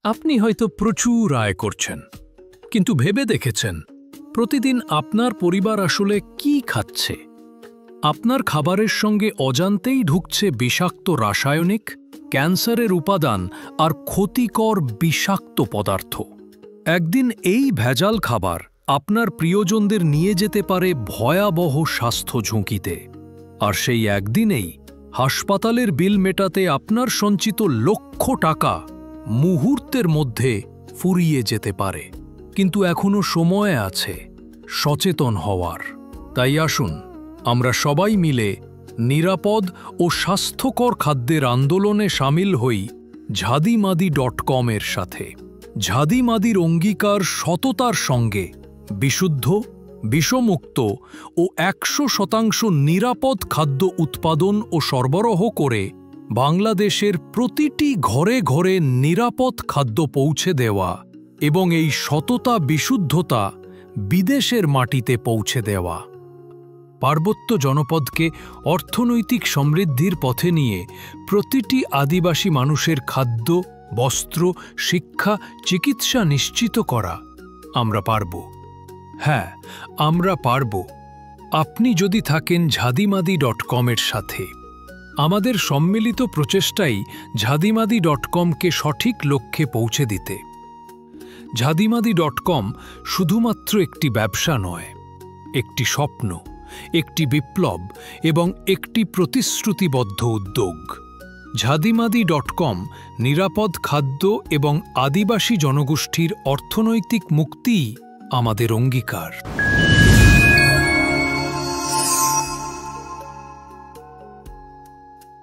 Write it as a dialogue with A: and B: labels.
A: আপনি হয়তো প্রচুর আয় করছেন, কিন্তু ভেবে দেখেছেন প্রতিদিন আপনার পরিবার আসলে কি খাচ্ছে? আপনার খাবারের সঙ্গে অজান্তেই ঢুকছে বিষাক্ত রাসায়নিক, ক্যান্সারের উপাদান আর ক্ষতিকর বিষাক্ত পদার্থ। একদিন এই ভেজাল খাবার আপনার প্রিয়জনদের নিয়ে যেতে পারে ভয়াবহ স্বাস্থ্য ঝুঁকিতে, আর সেই একদিনেই হাসপাতালের বিল মেটাতে আপনার সঞ্চিত লক্ষ টাকা মুহূর্তের মধ্যে ফুরিয়ে যেতে পারে। কিন্তু এখনো সময় আছে সচেতন হওয়ার। তাই আসুন আমরা সবাই মিলে নিরাপদ ও স্বাস্থ্যকর খাদ্যের আন্দোলনে সামিল হই ঝাদিমাদি.com-এর সাথে। ঝাদিমাদির অঙ্গীকার সততার সঙ্গে বিশুদ্ধ, বিষমুক্ত ও 100% নিরাপদ খাদ্য উৎপাদন ও সরবরাহ করে বাংলাদেশের প্রতিটি ঘরে ঘরে নিরাপদ খাদ্য পৌঁছে দেওয়া এবং এই সততা বিশুদ্ধতা বিদেশের মাটিতে পৌঁছে দেওয়া। পার্বত্য জনপদকে অর্থনৈতিক সমৃদ্ধির পথে নিয়ে প্রতিটি আদিবাসী মানুষের খাদ্য, বস্ত্র, শিক্ষা, চিকিৎসা নিশ্চিত করা আমরা পারব। হ্যাঁ, আমরা পারব, আপনি যদি থাকেন ঝাদিমাদি.com-এর সাথে। আমাদের সম্মিলিত প্রচেষ্টাই ঝাদিমাদি.com-কে সঠিক লক্ষ্যে পৌঁছে দিতে। ঝাদিমাদি.com শুধুমাত্র একটি ব্যবসা নয়, একটি স্বপ্ন, একটি বিপ্লব এবং একটি প্রতিশ্রুতিবদ্ধ উদ্যোগ। ঝাদিমাদি.com নিরাপদ খাদ্য এবং আদিবাসী জনগোষ্ঠীর অর্থনৈতিক মুক্তিই আমাদের অঙ্গীকার।